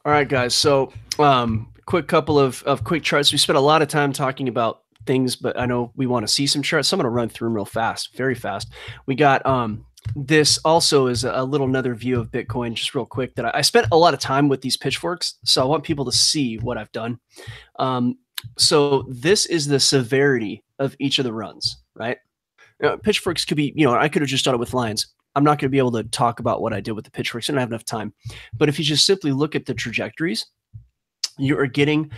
All right, guys. So quick couple of quick charts. We spent a lot of time talking about things, but I know we want to see some charts. So I'm going to run through them real fast, very fast. We got this also is a little another view of Bitcoin, just real quick, that I spent a lot of time with these pitchforks. So I want people to see what I've done. So this is the severity of each of the runs, right? Pitchforks could be, I could have just done it with lines. I'm not going to be able to talk about what I did with the pitchforks. I don't have enough time. But if you just simply look at the trajectories, you are getting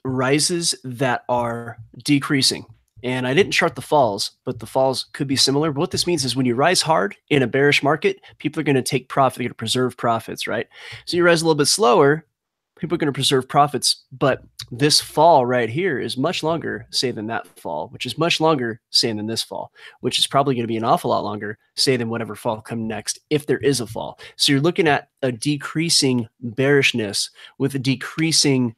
rises that are decreasing. And I didn't chart the falls, but the falls could be similar. But what this means is when you rise hard in a bearish market, people are going to take profit. They're going to preserve profits, right? So you rise a little bit slower, people are going to preserve profits. But this fall right here is much longer, say, than that fall, which is much longer, say, than this fall, which is probably going to be an awful lot longer, say, than whatever fall come next, if there is a fall. So you're looking at a decreasing bearishness with a decreasing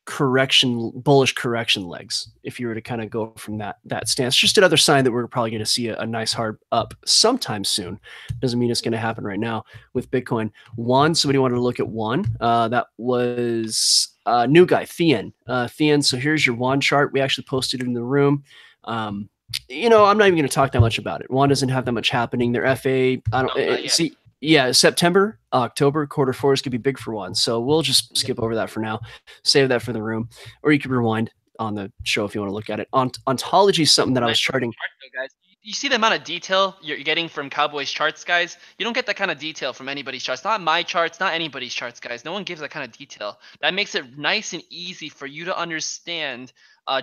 bullish correction legs, if you were to kind of go from that stance. Just another sign that we're probably going to see a nice hard up sometime soon. Doesn't mean it's going to happen right now with Bitcoin. Somebody wanted to look at one. That was a new guy, Thean. So here's your Wan chart. We actually posted it in the room. I'm not even going to talk that much about it. Wan doesn't have that much happening. Their FA, see. Yeah, September, October, quarter 4 is going to be big for one. So we'll just skip over that for now. Save that for the room. Or you can rewind on the show if you want to look at it. Ontology is something that I was charting. Guys. You see the amount of detail you're getting from Cowboys charts, guys? You don't get that kind of detail from anybody's charts. Not my charts, not anybody's charts, guys. No one gives that kind of detail. That makes it nice and easy for you to understand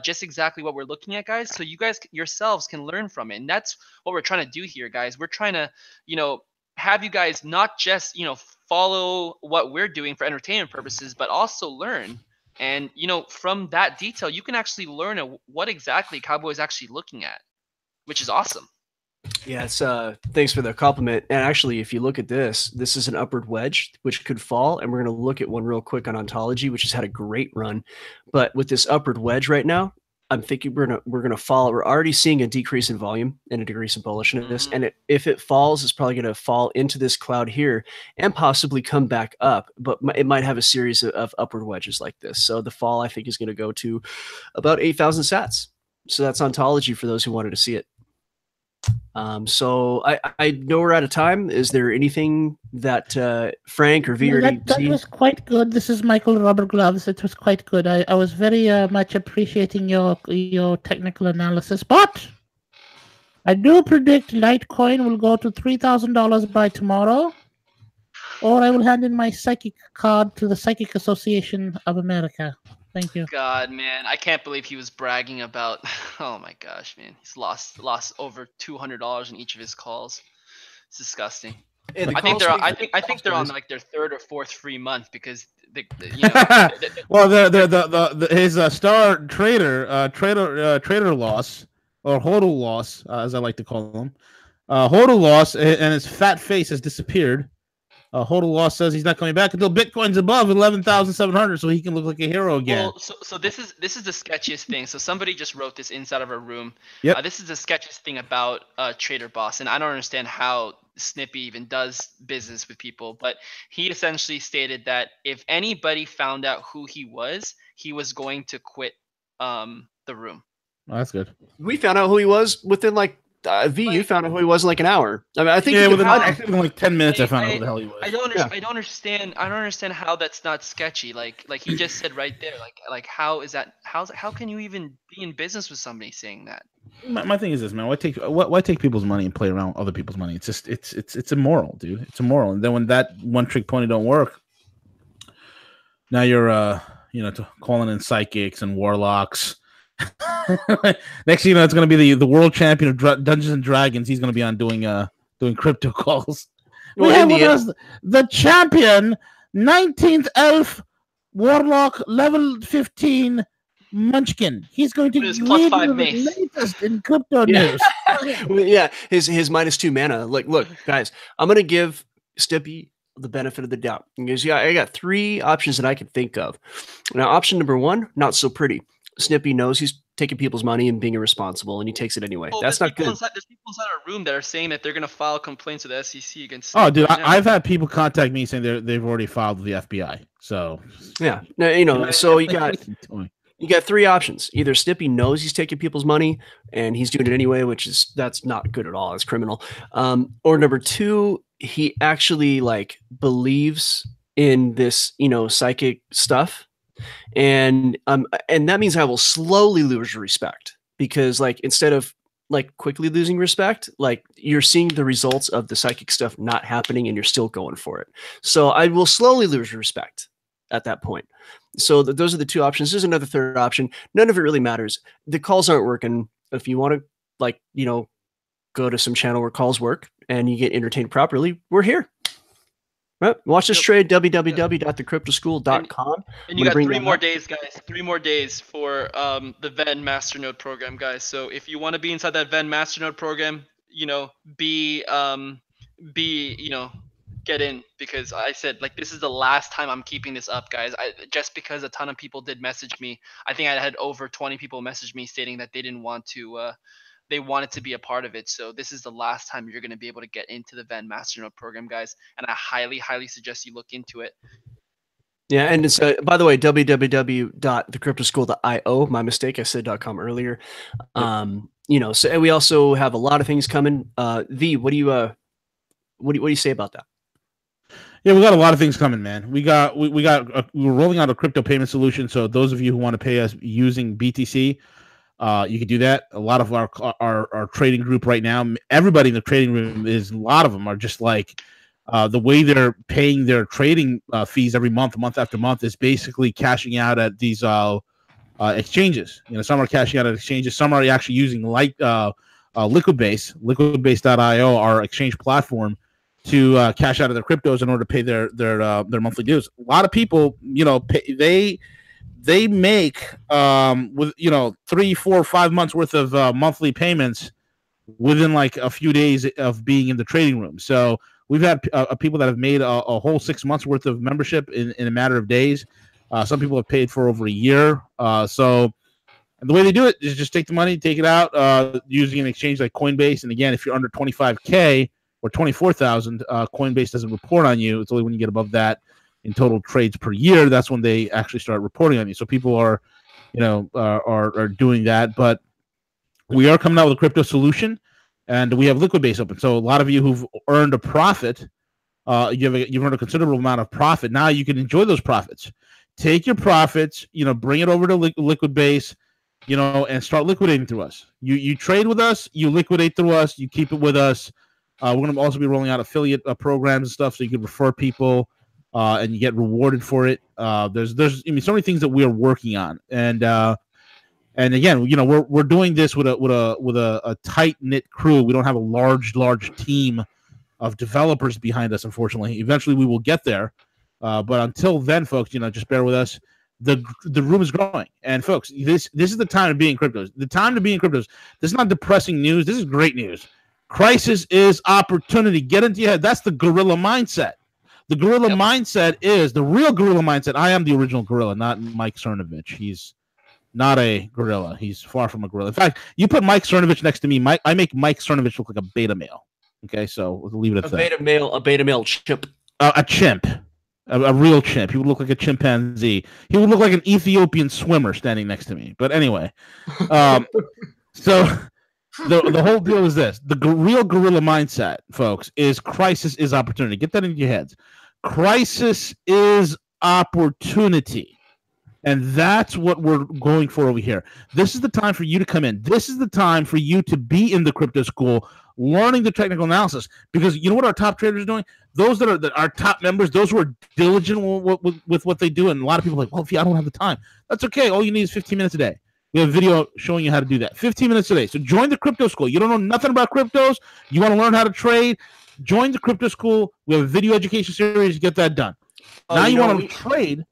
just exactly what we're looking at, guys. So you guys yourselves can learn from it. And that's what we're trying to do here, guys. We're trying to, have you guys not just follow what we're doing for entertainment purposes, but also learn. And from that detail, you can actually learn what exactly Cowboy is actually looking at, which is awesome. Yeah, it's thanks for the compliment. And actually, if you look at this is an upward wedge which could fall, and we're going to look at one real quick on Ontology, which has had a great run. But with this upward wedge right now, I'm thinking we're gonna fall. We're already seeing a decrease in volume and a decrease in bullishness. And if it falls, it's probably going to fall into this cloud here and possibly come back up. But it might have a series of upward wedges like this. So the fall, I think, is going to go to about 8,000 sats. So that's Ontology for those who wanted to see it. So I know we're out of time. Is there anything that Frank or V already that was quite good. This is Michael Rubber Gloves. It was quite good. I was very much appreciating your technical analysis, but I do predict Litecoin will go to $3,000 by tomorrow, or I will hand in my psychic card to the Psychic Association of America. Thank you. God, man, I can't believe he was bragging about. Oh my gosh, man, he's lost over $200 in each of his calls. It's disgusting. I think they're on like their 3rd or 4th free month because well, his star trader loss, or hodl loss, as I like to call him, hodl loss, and his fat face has disappeared. Hodl Law says he's not coming back until Bitcoin's above 11,700, so he can look like a hero again. Well, so this is the sketchiest thing. So somebody just wrote this inside of our room. Yep. This is the sketchiest thing about Trader Boss, and I don't understand how Snippy even does business with people. But he essentially stated that if anybody found out who he was going to quit the room. Oh, that's good. We found out who he was within like V, you found out who he was in like an hour. I mean, I think within like 10 minutes, I found out who the hell he was. I don't understand. I don't understand how that's not sketchy. Like he just said right there. Like how is that? How can you even be in business with somebody saying that? My thing is this, man. Why take people's money and play around with other people's money? It's just it's immoral, dude. It's immoral. And then when that one trick pony don't work, now you're calling in psychics and warlocks. Next thing you know, it's going to be the world champion of Dungeons and Dragons. He's going to be on doing crypto calls. We have with us the champion, 19th elf warlock, level 15 Munchkin. He's going to lead the latest in crypto news. Yeah, his -2 mana. Look, guys, I'm going to give Stippy the benefit of the doubt. Because I got 3 options that I could think of. Now, option number 1, not so pretty. Snippy knows he's taking people's money and being irresponsible, and he takes it anyway. That's not good. There's people inside our room that are saying that they're going to file complaints with the SEC against. Oh, dude, I've had people contact me saying they've already filed with the FBI. So yeah, so you got 3 options. Either Snippy knows he's taking people's money and he's doing it anyway, that's not good at all. It's criminal. Or number 2, he actually believes in this, psychic stuff. And that means I will slowly lose respect, because instead of quickly losing respect, you're seeing the results of the psychic stuff not happening and you're still going for it. So I will slowly lose respect at that point. So those are the 2 options. There's another 3rd option. None of it really matters. The calls aren't working. If you want to go to some channel where calls work and you get entertained properly, we're here. Right. Watch this trade, www.thecryptoschool.com. And you got 3 more days, guys. 3 more days for the Venn Masternode program, guys. So if you want to be inside that Venn Masternode program, get in, because I said this is the last time I'm keeping this up, guys. Just because a ton of people did message me. I think I had over 20 people message me stating that they didn't want to. They wanted to be a part of it. So this is the last time you're going to be able to get into the Venn Masternode program, guys. And I highly, highly suggest you look into it. Yeah, and it's by the way, www.thecryptoschool.io. My mistake, I said .com earlier. So we also have a lot of things coming. V, what do you say about that? Yeah, we got a lot of things coming, man. We're rolling out a crypto payment solution. So those of you who want to pay us using BTC, you can do that. A lot of our trading group right now, everybody in the trading room a lot of them are just the way they're paying their trading fees every month after month, is basically cashing out at these exchanges. Some are cashing out at exchanges. Some are actually using liquidbase.io, our exchange platform, to cash out of their cryptos in order to pay their monthly dues. A lot of people, they make with 3, 4, 5 months worth of monthly payments within a few days of being in the trading room. So we've had people that have made a whole 6 months worth of membership in a matter of days. Some people have paid for over a year. So the way they do it is just take the money, take it out using an exchange like Coinbase. And again, if you're under 25K or 24,000, Coinbase doesn't report on you. It's only when you get above that in total trades per year, that's when they actually start reporting on you. So people are doing that. But we are coming out with a crypto solution, and we have Liquidbase open. So a lot of you who've earned a profit, you've earned a considerable amount of profit. Now you can enjoy those profits. Take your profits, bring it over to Liquidbase, and start liquidating through us. You trade with us, you liquidate through us, you keep it with us. We're going to also be rolling out affiliate programs and stuff, so you can refer people. And you get rewarded for it. There's so many things that we are working on, and again, we're doing this with a tight knit crew. We don't have a large team of developers behind us, unfortunately. Eventually, we will get there, but until then, folks, just bear with us. The room is growing, and folks, this is the time to be in cryptos. The time to be in cryptos. This is not depressing news. This is great news. Crisis is opportunity. Get into your head. That's the gorilla mindset. The gorilla mindset is the real gorilla mindset. I am the original gorilla, not Mike Cernovich. He's not a gorilla. He's far from a gorilla. In fact, you put Mike Cernovich next to me, I make Mike Cernovich look like a beta male. Okay, so we'll leave it at that. A beta male chimp. A chimp. A real chimp. He would look like a chimpanzee. He would look like an Ethiopian swimmer standing next to me. But anyway, so the whole deal is this: the real guerrilla mindset, folks, is crisis is opportunity. Get that into your heads. Crisis is opportunity. And that's what we're going for over here. This is the time for you to come in. This is the time for you to be in the crypto school, learning the technical analysis. Because you know what our top traders are doing? Those that are our top members, those who are diligent with what they do. And a lot of people are like, well, if I don't have the time, that's okay. All you need is 15 minutes a day. We have a video showing you how to do that. 15 minutes a day. So join the crypto school. You don't know nothing about cryptos. You want to learn how to trade. Join the crypto school. We have a video education series to get that done. Now you want to trade.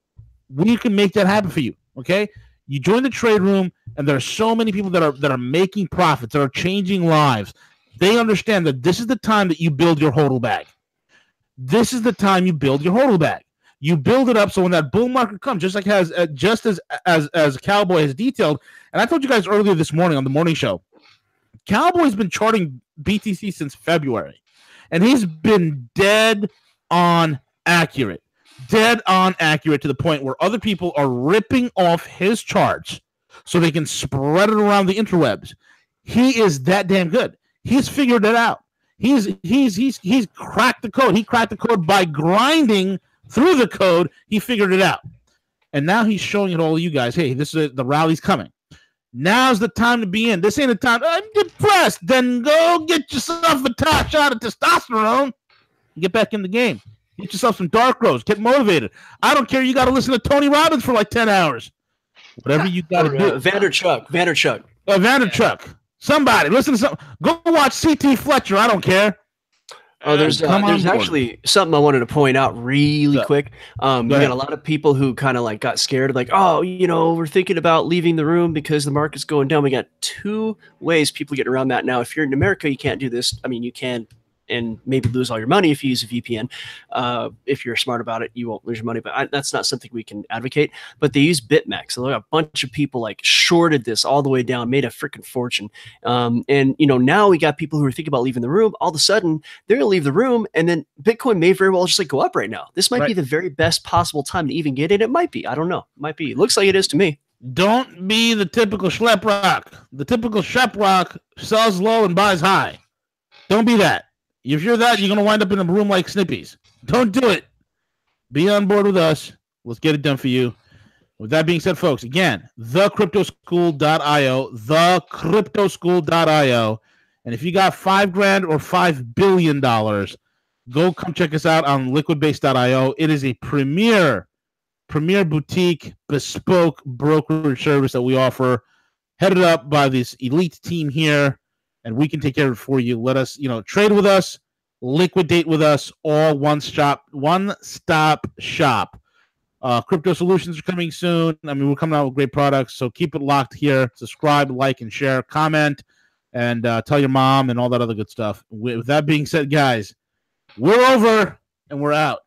We can make that happen for you. Okay, you join the trade room, and there are so many people that are making profits, that are changing lives. They understand that this is the time that you build your hodl bag. This is the time you build your hodl bag. You build it up so when that bull market comes, just as Cowboy has detailed, and I told you guys earlier this morning on the morning show, Cowboy's been charting BTC since February, and he's been dead on accurate. Dead on accurate to the point where other people are ripping off his charts so they can spread it around the interwebs. He is that damn good. He's figured it out. He's cracked the code. He cracked the code by grinding through the code. He figured it out. And now he's showing it all to you guys. Hey, the rally's coming. Now's the time to be in. This ain't the time. I'm depressed. Then go get yourself a top shot of testosterone and get back in the game. Get yourself some dark roads. Get motivated. I don't care. You got to listen to Tony Robbins for like 10 hours. Whatever you got to do. Vanderchuck. Somebody listen to something. Go watch CT Fletcher. I don't care. Oh, there's actually something I wanted to point out really quick. We got a lot of people who kind of like got scared, like, oh, we're thinking about leaving the room because the market's going down. We got two ways people get around that. Now, if you're in America, you can't do this. I mean, you can and maybe lose all your money if you use a VPN. If you're smart about it, you won't lose your money, but that's not something we can advocate. But they use BitMEX. So a bunch of people like shorted this all the way down, made a freaking fortune. And now we got people who are thinking about leaving the room. All of a sudden, they're going to leave the room, and then Bitcoin may very well just like go up right now. This might be the very best possible time to even get in. It might be. I don't know. It might be. It looks like it is to me. Don't be the typical schlep rock. The typical schlep rock sells low and buys high. Don't be that. If you're that, you're going to wind up in a room like Snippy's. Don't do it. Be on board with us. Let's get it done for you. With that being said, folks, again, thecryptoschool.io, thecryptoschool.io. And if you got $5,000 or $5 billion, go come check us out on liquidbase.io. It is a premier boutique, bespoke brokerage service that we offer, headed up by this elite team here. And we can take care of it for you. Let us, trade with us, liquidate with us, all one-stop shop. Crypto solutions are coming soon. I mean, we're coming out with great products, so keep it locked here. Subscribe, like, and share, comment, and tell your mom and all that other good stuff. With that being said, guys, we're over and we're out.